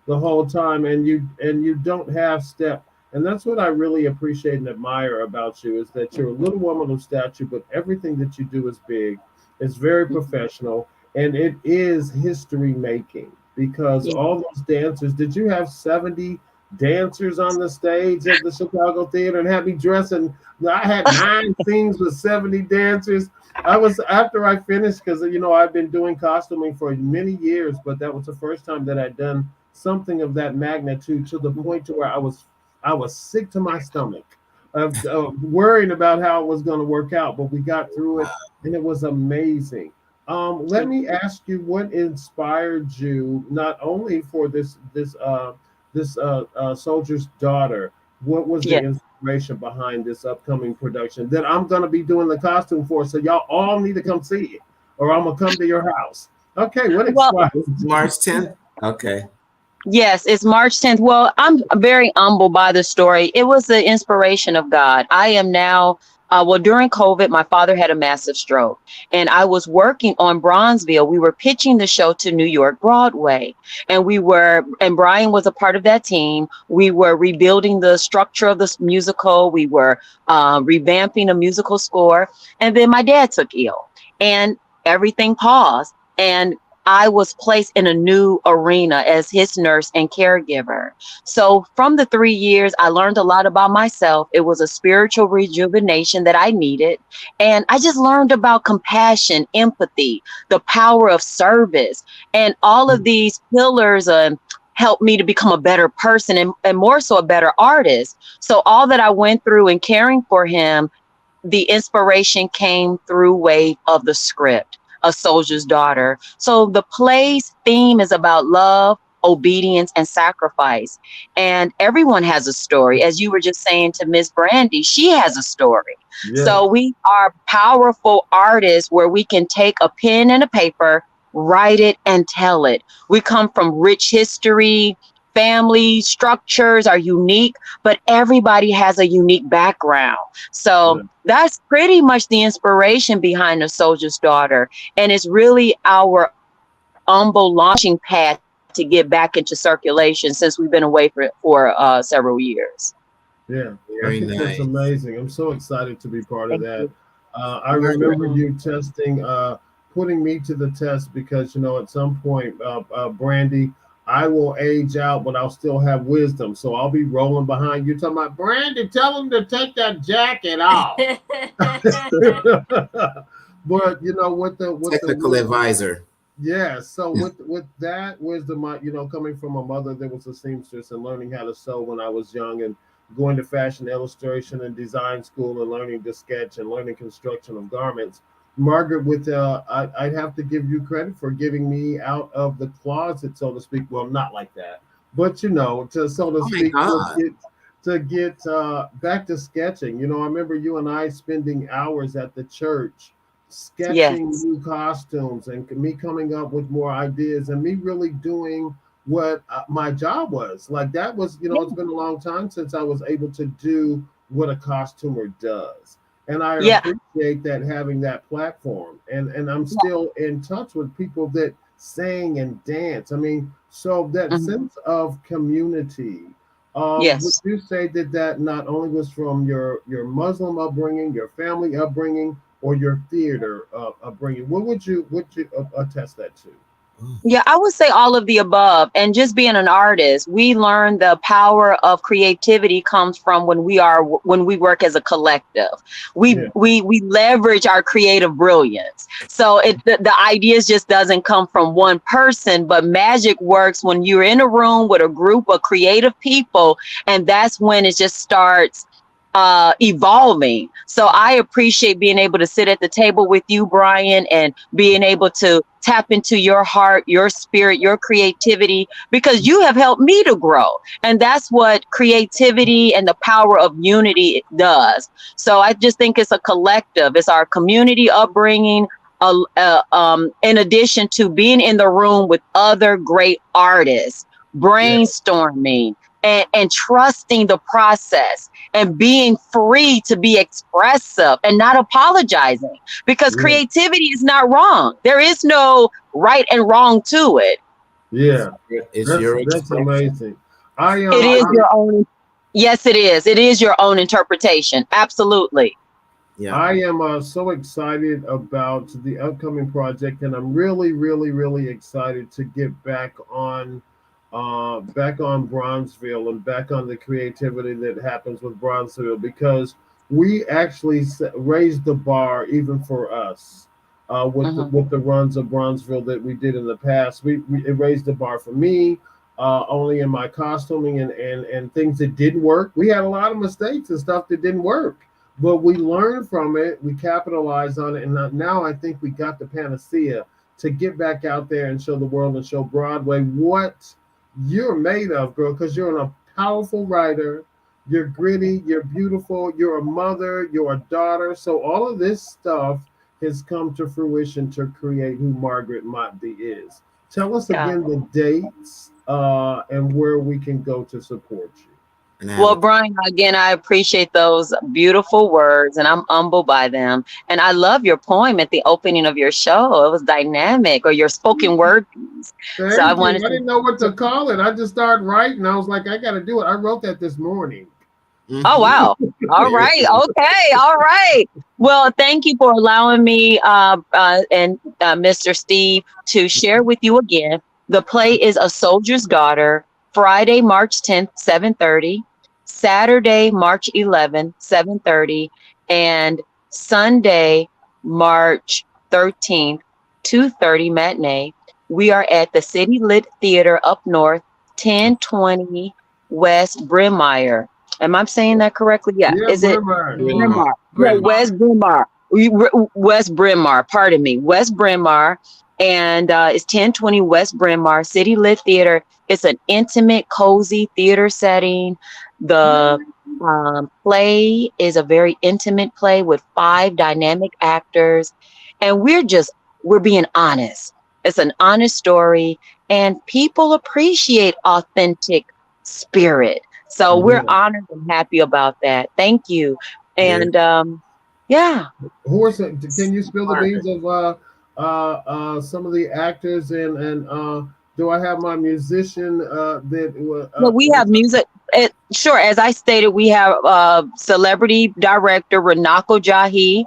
the whole time, and you don't have step. And that's what I really appreciate and admire about you, is that you're a little woman of stature, but everything that you do is big. It's very professional, and it is history making, because Yeah. all those dancers, did you have 70 dancers on the stage at the Chicago Theater and had me dressing? I had 9 scenes with 70 dancers. I was, after I finished, because you know I've been doing costuming for many years, but that was the first time that I'd done something of that magnitude, to the point to where I was sick to my stomach of worrying about how it was going to work out. But we got through it, and it was amazing. Let me ask you, what inspired you not only for this soldier's daughter? What was the Yeah. inspiration behind this upcoming production that I'm going to be doing the costume for? So y'all all need to come see it, or I'm gonna come to your house. Okay, what Well, inspired This is you? March 10th. Okay. yes, it's March 10th. Well, I'm very humbled by the story. It was the inspiration of God. I am now, well, during COVID, my father had a massive stroke, and I was working on Bronzeville. We were pitching the show to New York Broadway, and Brian was a part of that team. We were rebuilding the structure of this musical. We were revamping a musical score. And then my dad took ill, and everything paused. And I was placed in a new arena as his nurse and caregiver. So from the 3 years, I learned a lot about myself. It was a spiritual rejuvenation that I needed. And I just learned about compassion, empathy, the power of service, and all of these pillars helped me to become a better person, and more so a better artist. So all that I went through in caring for him, the inspiration came through way of the script, A Soldier's Daughter. So the play's theme is about love, obedience, and sacrifice. And everyone has a story. As you were just saying to Miss Brandy, she has a story. Yes. So we are powerful artists where we can take a pen and a paper, write it, and tell it. We come from rich history. Family structures are unique, but everybody has a unique background. So that's pretty much the inspiration behind The Soldier's Daughter. And it's really our humble launching pad to get back into circulation, since we've been away for several years. Yeah, I Very think that's nice. amazing. I'm so excited to be part of Thank that. you. I remember you testing, putting me to the test, because you know at some point, Brandy, I will age out, but I'll still have wisdom. So I'll be rolling behind you, talking about Brandy. Tell him to take that jacket off. But you know, with the Technical advisor. yeah, so with that wisdom, coming from a mother that was a seamstress and learning how to sew when I was young, and going to fashion illustration and design school and learning to sketch and learning construction of garments. Margaret, I'd have to give you credit for getting me out of the closet, so to speak. Well, not like that, but to so to Oh my speak, God. to get back to sketching. I remember you and I spending hours at the church sketching Yes. new costumes, and me coming up with more ideas, and me really doing what my job was. Like that was, it's been a long time since I was able to do what a costumer does. And I Yeah. appreciate that, having that platform. And I'm still in touch with people that sing and dance. I mean, so that Mhm. sense of community. Would Yes. you say that not only was from your Muslim upbringing, your family upbringing, or your theater upbringing? What would you attest that to? Yeah, I would say all of the above. And just being an artist, we learn the power of creativity comes from when we work as a collective. We Yeah, we leverage our creative brilliance. So the ideas just doesn't come from one person, but magic works when you're in a room with a group of creative people, and that's when it just starts evolving. So I appreciate being able to sit at the table with you, Brian, and being able to tap into your heart, your spirit, your creativity, because you have helped me to grow. And that's what creativity and the power of unity does. So I just think it's a collective, it's our community upbringing. In addition to being in the room with other great artists, yeah, brainstorming and trusting the process and being free to be expressive and not apologizing, because yeah, creativity is not wrong. There is no right and wrong to it. It's, yeah. it's That's your that's expression. amazing. I It is I'm your own. Yes, it is. It is your own interpretation. Absolutely. Yeah. I am so excited about the upcoming project, and I'm really, really, really excited to get back on Bronzeville, and back on the creativity that happens with Bronzeville, because we actually raised the bar even for us with the Mhm. with the runs of Bronzeville that we did in the past. We it raised the bar for me. Only in my costuming and things that didn't work. We had a lot of mistakes and stuff that didn't work, but we learned from it, we capitalized on it, and now I think we got the panacea to get back out there and show the world and show Broadway what you're made of, girl, because you're a powerful writer, you're gritty, you're beautiful, you're a mother, you're a daughter. So all of this stuff has come to fruition to create who Margaret Mahdi is. Tell us Yeah. again the dates and where we can go to support you. And I have Well, a Brian, again, I appreciate those beautiful words and I'm humbled by them. And I love your poem at the opening of your show. It was dynamic, or your spoken word piece. So I Thank you. wanted I didn't know what to. to call it. I just started writing. I was like, I got to do it. I wrote that this morning. Oh, Mhm. wow. All Very right. cool. Okay. All right. Well, thank you for allowing me and Mr. Steve to share with you again. The play is A Soldier's Daughter, Friday, March 10th, 7:30, Saturday, March 11th, 7:30, and Sunday, March 13th, 2:30 matinee. We are at the City Lit Theater up north, 1020 West Brimire. Am I saying that correctly? Yeah. Yeah, Is it Bryn Mawr. Bryn Yeah. Mawr. Bryn? Yeah, Bryn Mawr. West Bryn Mawr. West Bryn Mawr, pardon me. West Bryn Mawr. And it's 1020 West Bryn Mawr, City Lit Theater. It's an intimate, cozy theater setting. The play is a very intimate play with 5 dynamic actors. And we're being honest. It's an honest story, and people appreciate authentic spirit. So we're Yeah. honored and happy about that. Thank you. Very And yeah. Who are some, can you spill the smart. beans of some of the actors, and do I have my musician that Well, we have music. Sure. As I stated, we have celebrity director Renako Jahi.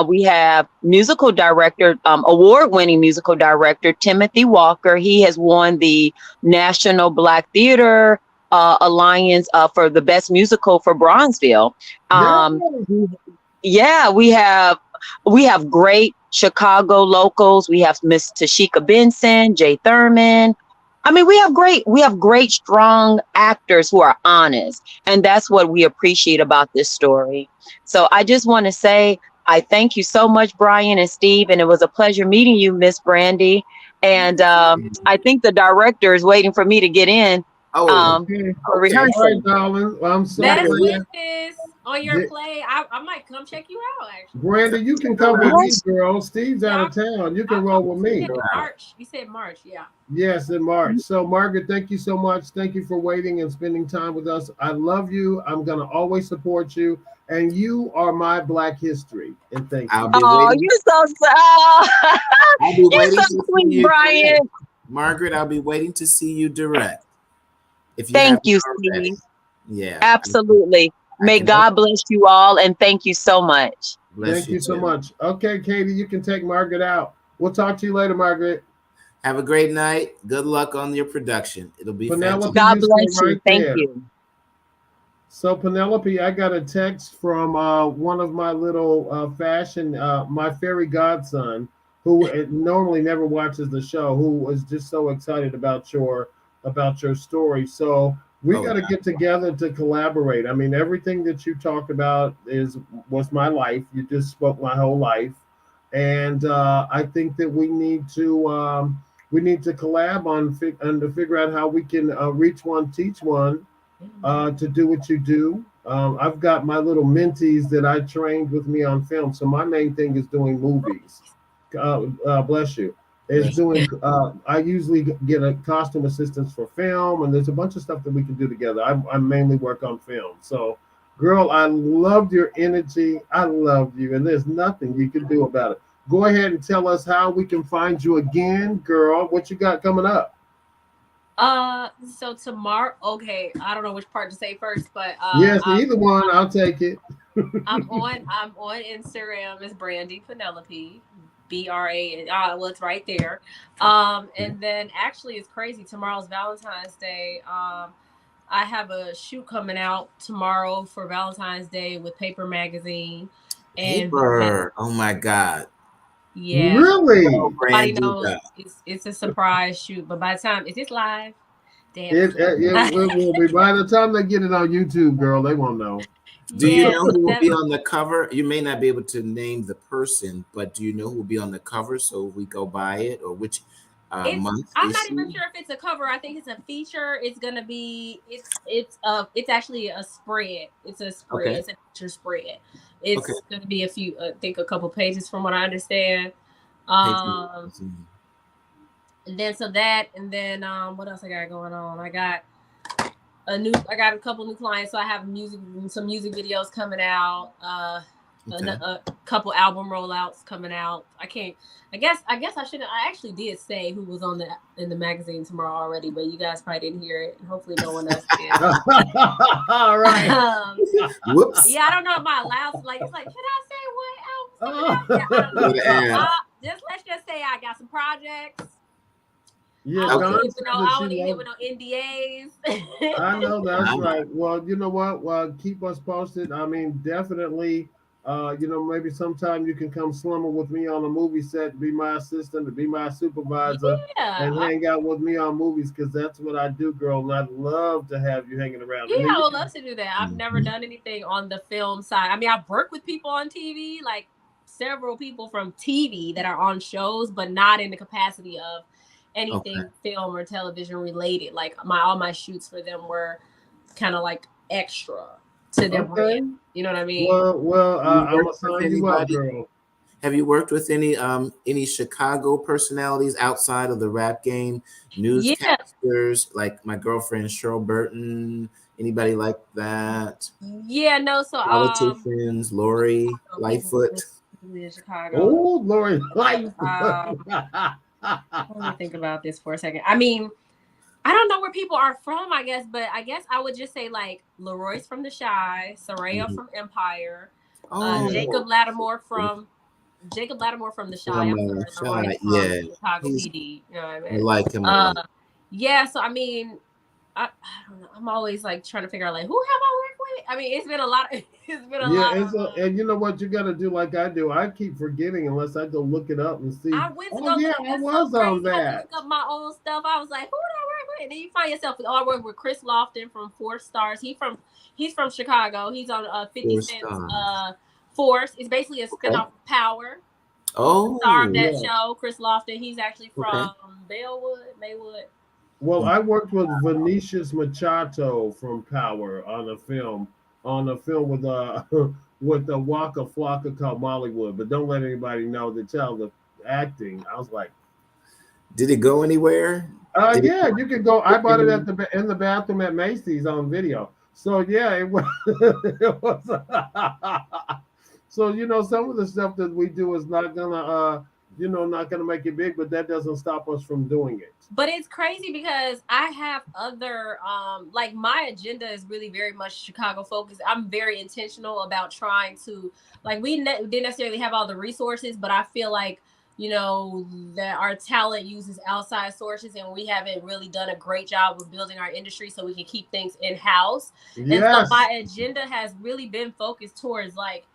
We have musical director, award-winning musical director Timothy Walker. He has won the National Black Theater Alliance for the best musical for Bronzeville. Yeah, we have great Chicago locals. We have Miss Tashika Benson, Jay Thurman. I mean, we have great, strong actors who are honest. And that's what we appreciate about this story. So I just want to say, I thank you so much, Brian and Steve. And it was a pleasure meeting you, Miss Brandy. And I think the director is waiting for me to get in Oh, for okay. All right, rehearsal. darling. Well, I'm so Best glad. wishes on your play. I might come check you out, actually. Brandy, you can come with me, girl. Steve's out of town. You can roll with me. March. You said March, yeah. Yes, in March. So, Margaret, thank you so much. Thank you for waiting and spending time with us. I love you. I'm going to always support you. And you are my Black history. And thank you. Oh, you're so I'll be you're waiting so to see sweet, you Brian. direct. Margaret, I'll be waiting to see you direct. If you Thank you, already. Steve. Yeah. Absolutely. May God bless you all, and thank you so much. Thank you so much. Okay, Katie, you can take Margaret out. We'll talk to you later, Margaret. Have a great night. Good luck on your production. It'll be Penelope, God bless you. right Thank there. you. So, Penelope, I got a text from one of my little fashion, my fairy godson, who normally never watches the show, who was just so excited about your story. So we got to get together to collaborate. I mean, everything that you talked about was my life. You just spoke my whole life, and I think that we need to collab on to figure out how we can reach one, teach one, to do what you do. I've got my little mentees that I trained with me on film. So my main thing is doing movies. Bless you. Is doing. I usually get a costume assistance for film, and there's a bunch of stuff that we can do together. I mainly work on film. So, girl, I loved your energy. I loved you, and there's nothing you can do about it. Go ahead and tell us how we can find you again, girl. What you got coming up? So tomorrow, okay, I don't know which part to say first, but yes, either one, I'll take it. I'm on Instagram as Brandy Penelope, BRA. Well, it's right there. And then actually, it's crazy. Tomorrow's Valentine's Day. I have a shoot coming out tomorrow for Valentine's Day with Paper Magazine. And Paper. Oh my God. Yeah. Really? Everybody knows it's a surprise shoot, but by the time it's live, damn. It will be. By the time they get it on YouTube, girl, they won't know. Do you know who will be on the cover? You may not be able to name the person, but do you know who will be on the cover so we go buy it, or which month? I'm not even sure if it's a cover. I think it's a feature. It's gonna be it's actually a spread. It's a spread. Okay. It's a feature spread. It's gonna be I think a couple pages from what I understand. And then what else I got going on? I got a couple new clients. So I have some music videos coming out. A couple album rollouts coming out. I guess I shouldn't. I actually did say who was in the magazine tomorrow already, but you guys probably didn't hear it. Hopefully, no one else did. All right. Whoops. Yeah, I don't know if my loud. It's like, should I say what album? Yeah, I don't know. Let's just say I got some projects. Yeah, I don't even give no NDAs. I know that's right. Well, you know what? Well, keep us posted. I mean, definitely. Maybe sometime you can come slumber with me on a movie set, be my assistant, to be my supervisor, and hang out with me on movies, because that's what I do, girl. And I'd love to have you hanging around. Yeah, I would love to do that. I've never done anything on the film side. I mean, I've worked with people on TV, like several people from TV that are on shows, but not in the capacity of anything film or television related. Like all my shoots for them were kind of like extra to their brand. You know what I mean? Well, I'm gonna sign you up, girl. Have you worked with any Chicago personalities outside of the rap game? Newscasters, like my girlfriend Cheryl Burton. Anybody like that? Yeah, no. So politicians, Lori Lightfoot. In Chicago. Oh, Lori Lightfoot. Let me think about this for a second. I mean, I don't know where people are from, I guess, but I guess I would just say like Leroy's from the Shy, Soraya Mhm. from Empire, Oh, Jacob Lattimore from the Shy. I'm from sorry, Leroy's Shy. from Yeah, Chicago he's. PD. You know what I I mean? like him a lot. Yeah. So I mean, I don't know. I'm always like trying to figure out like who have I worked with. I mean, it's been a lot. It's been a Yeah, lot of. and you know what you got to do like I do. I keep forgetting unless I go look it up and see. I went to Oh go yeah, look. I That's so was on crazy. I had to that. look up my own stuff. I was like, who did I work with? And then you find yourself, oh, I work with Chris Lofton from Four Stars. He's from Chicago. He's on 50 Four Cent's stars. Force. It's basically a Okay. spinoff of Power. He's the star of Oh, that Yeah. show. Chris Lofton. He's actually okay. from Bellwood, Maywood. Well, Mm. I worked with Vinicius Machado from Power on a film with with the Waka Flocka called Mollywood, but don't let anybody know to tell the acting. I was like, Did it go anywhere? Did it? yeah, you could go. I bought it in the bathroom at Macy's on video. So yeah, it was. It was so some of the stuff that we do is not gonna not gonna make it big, but that doesn't stop us from doing it. But it's crazy because I have other like my agenda is really very much Chicago focused. I'm very intentional about trying to like didn't necessarily have all the resources, but I feel like that our talent uses outside sources and we haven't really done a great job of building our industry so we can keep things in house. And so Yes. my agenda has really been focused towards like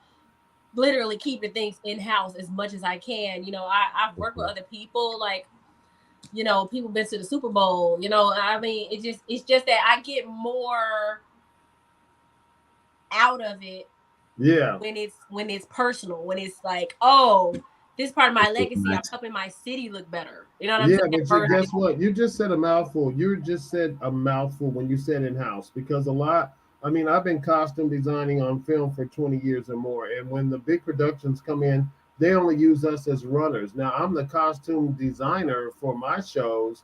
literally keeping things in house as much as I can. I've worked with other people like people been to the Super Bowl, I mean, it's just that I get more out of it Yeah. when it's personal, when it's like, oh, this part of my legacy, I'm Right. helping my city look better. You know what I'm Yeah, saying? but Versus, guess what? You just said a mouthful. You just said a mouthful when you said in house because a lot. I mean, I've been costume designing on film for 20 years or more, and when the big productions come in, they only use us as runners. Now, I'm the costume designer for my shows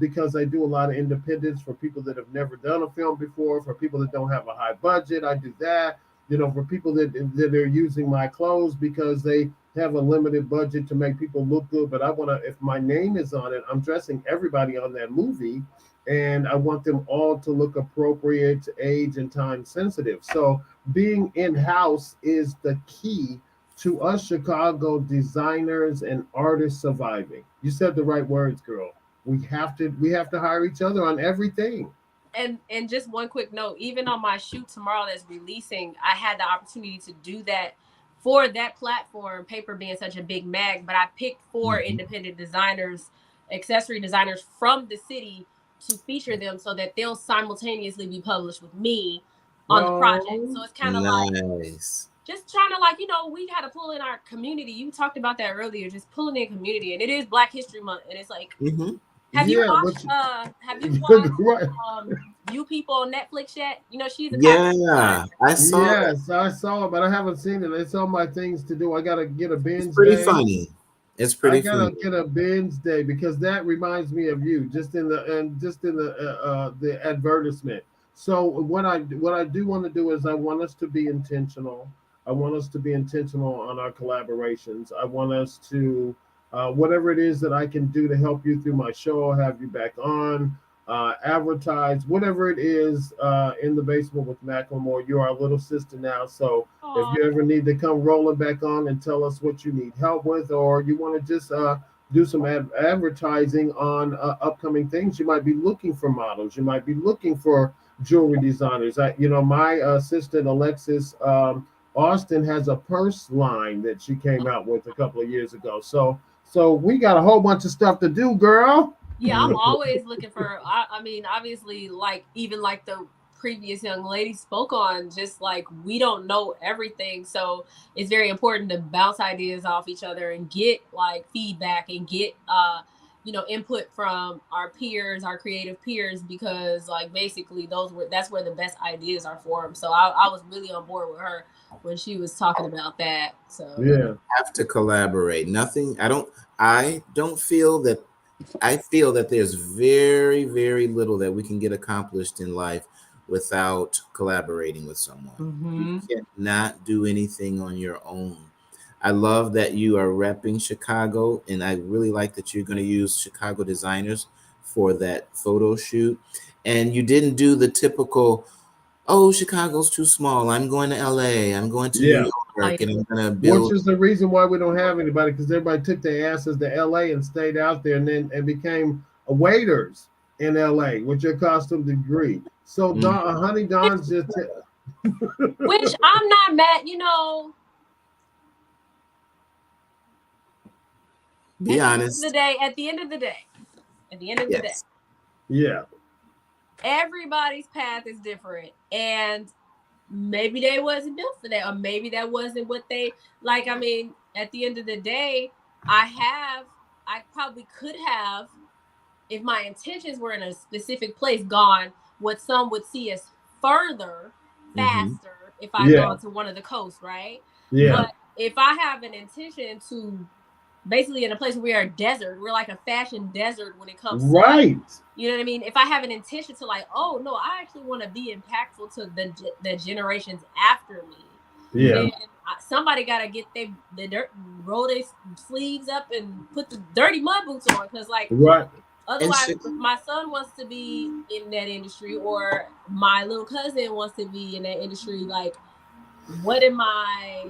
because I do a lot of independence for people that have never done a film before, for people that don't have a high budget. I do that. For people that are using my clothes because they have a limited budget to make people look good, but I want to, if my name is on it, I'm dressing everybody on that movie and I want them all to look appropriate, age and time sensitive. So being in house is the key to us Chicago designers and artists surviving. You said the right words, girl. We have to hire each other on everything. and just one quick note, even on my shoot tomorrow that's releasing, I had the opportunity to do that for that platform, paper being such a big mag, but I picked 4 Mhm. independent designers, accessory designers from the city to feature them so that they'll simultaneously be published with me on the project. Oh, So it's kind of like Nice. just trying to like, we got to pull in our community. You talked about that earlier, just pulling in community. And it is Black History Month. And it's like, Hmm. have you yeah, watched but have you watched right. You People on Netflix yet? She's a costume Yeah, designer. I saw it. Yes, I saw it, but I haven't seen it. It's on my things to do. I gotta get a It's binge pretty day. funny. It's I pretty gotta funny. get a binge day because that reminds me of you, just in the advertisement. So what I do want to do is I want us to be intentional. I want us to be intentional on our collaborations. I want us to whatever it is that I can do to help you through my show, have you back on, advertise, whatever it is in the basement with McLemore. You're our little sister now, so if Oh, you ever need to come rolling back on and tell us what you need help with, or you want to just do some advertising on upcoming things, you might be looking for models. You might be looking for jewelry designers. My assistant Alexis Austin has a purse line that she came out with a couple of years ago. So we got a whole bunch of stuff to do, girl. yeah, I'm always looking for. I mean, obviously, like even like the previous young lady spoke on, just like we don't know everything, so it's very important to bounce ideas off each other and get like feedback and get input from our peers, our creative peers, because like basically that's where the best ideas are formed. So I was really on board with her when she was talking about that. So yeah. Yeah. Have to collaborate. Nothing. I don't. I don't feel that. I feel that there's very, very little that we can get accomplished in life without collaborating with someone. You Mm-hmm. cannot do anything on your own. I love that you are repping Chicago, and I really like that you're going to use Chicago designers for that photo shoot, and you didn't do the typical, oh, Chicago's too small, I'm going to LA, I'm going to New Yeah. York, and I'm gonna Which build. is the reason why we don't have anybody, because everybody took their asses to LA and stayed out there and became waiters in LA with your costume degree. So Honey Don's just Which I'm not mad, Be at honest. the end of the day, Yes. yeah. everybody's path is different, and maybe they wasn't built for that, or maybe that wasn't what they like. I mean, at the end of the day, I probably could have, if my intentions were in a specific place, gone what some would see as further, faster, if I'd gone to one of the coasts, right? Yeah. But if I have an intention to basically in a place where we are a desert, we're like a fashion desert when it comes to like, you know what I mean? If I have an intention to like, oh no, I actually want to be impactful to the generations after me. Yeah. Then somebody got to get the dirt, roll their sleeves up and put the dirty mud boots on, because like, otherwise, if my son wants to be in that industry, or my little cousin wants to be in that industry, like, what am I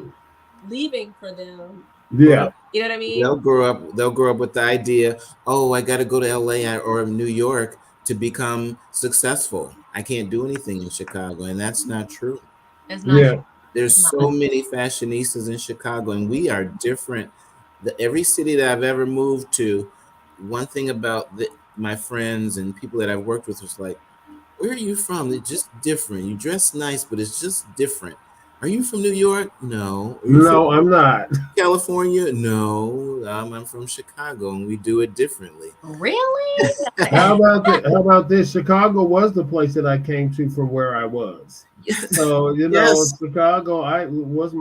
leaving for them? Yeah. You know what I mean? They'll grow up with the idea, oh, I got to go to LA or New York to become successful. I can't do anything in Chicago, and that's not true. That's not true. There's so many fashionistas in Chicago, and we are different. Every city that I've ever moved to, one thing about my friends and people that I've worked with was like, where are you from? They're just different. You dress nice, but it's just different. Are you from New York? No. No, I'm not. California? No. I'm from Chicago, and we do it differently. Really? How about this? Chicago was the place that I came to from where I was. Yes. So Chicago, was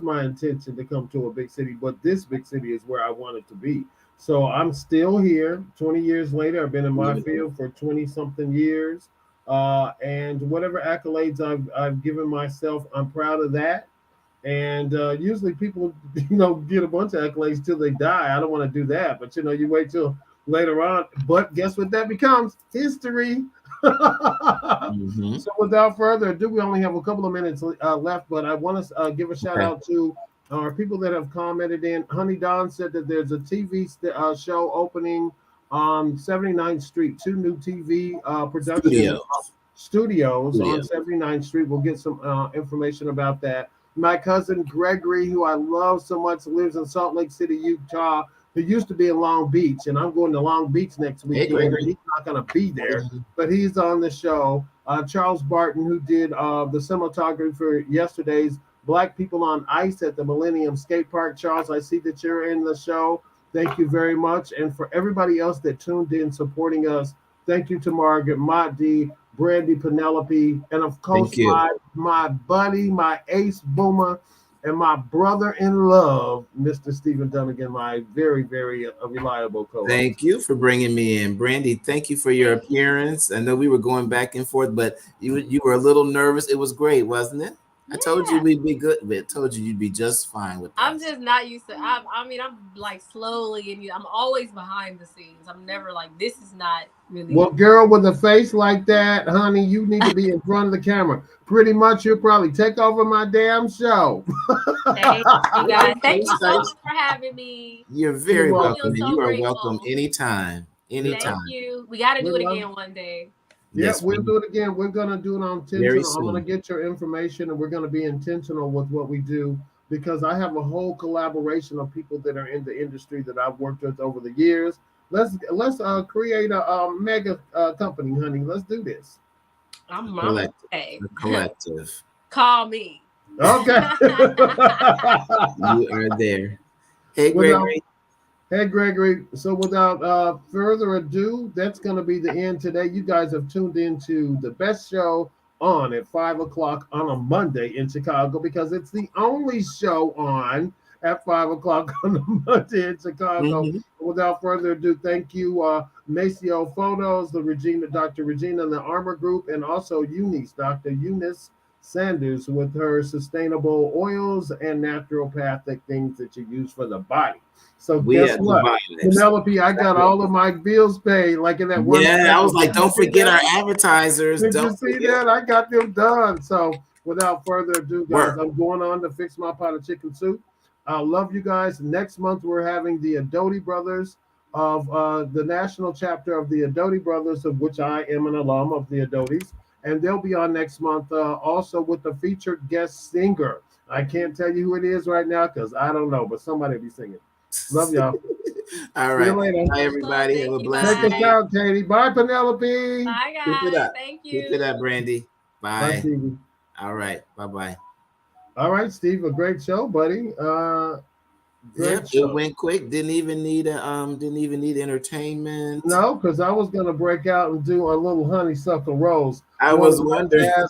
my intention to come to a big city, but this big city is where I wanted to be. So I'm still here. 20 years later, I've been in my field for 20 something years. And whatever accolades I've given myself, I'm proud of that. And usually people, get a bunch of accolades till they die. I don't want to do that, but you wait till later on. But guess what? That becomes history. So without further ado, we only have a couple of minutes left, but I want to give a shout out to our people that have commented in. Honey Don said that there's a TV show opening on 79th Street, 2 new TV production studios on 79th Street. We'll get some information about that. My cousin Gregory, who I love so much, lives in Salt Lake City, Utah, who used to be in Long Beach, and I'm going to Long Beach next week. He's not going to be there, but he's on the show. Charles Barton, who did the cinematography for yesterday's Black People on Ice at the Millennium Skate Park. Charles, I see that you're in the show. Thank you very much. And for everybody else that tuned in supporting us, thank you to Margaret, Mahdi, Brandy, Penelope, and of course my buddy, my ace boomer, and my brother in love, Mr. Stephen Dunagan, my very, very reliable co-host. Thank you for bringing me in. Brandy, thank you for your appearance. I know we were going back and forth, but you were a little nervous. It was great, wasn't it? I told you we'd be good. I told you you'd be just fine with that. I'm just not used to. I'm like slowly, and I'm always behind the scenes. I'm never like, this is not really. Well, girl, with a face like that, honey, you need to be in front of the camera. Pretty much, you'll probably take over my damn show. Thank you guys. Thank you so much for having me. You're very welcome. You are welcome anytime. Anytime. Thank you. We got to do it again one day. Yes, we'll do it again. We're going to do it on intentional. I'm going to get your information, and we're going to be intentional with what we do, because I have a whole collaboration of people that are in the industry that I've worked with over the years. Let's create a mega company, honey. Let's do this. I'm collective. Call me. Okay. You are there. Hey, Gregory. Hey, Gregory. So without further ado, that's going to be the end today. You guys have tuned into the best show on at 5 o'clock on a Monday in Chicago, because it's the only show on at 5 o'clock on a Monday in Chicago. Without further ado, thank you, Maceo Photos, Dr. Regina and the Armor Group, and also Dr. Eunice Sanders with her sustainable oils and naturopathic things that you use for the body. So We guess at what, the Penelope? I got all of my bills paid, like in that one. Yeah, I was like, Did you don't see forget our that? advertisers. Did you Don't see forget that? I got them done. So without further ado, guys, work. I'm going on to fix my pot of chicken soup. I love you guys. Next month we're having the Adoti Brothers of the national chapter of the Adoti Brothers, of which I am an alum of the Adotis, and they'll be on next month also with the featured guest singer. I can't tell you who it is right now because I don't know, but somebody will be singing. Love y'all. All See you right. later. Bye, everybody. Thank Have a you. blessed Take us day. Bye. out, Katie. Bye, Penelope. Bye, Keep it guys. up. Thank Keep it you. up, Brandy. Bye, Bye. Stevie. All right. Bye-bye. All right, Steve. A great show, buddy. Yep, Great it show. went quick. Didn't even need entertainment. No, because I was gonna break out and do a little honeysuckle rose. I One was of my wondering. jazz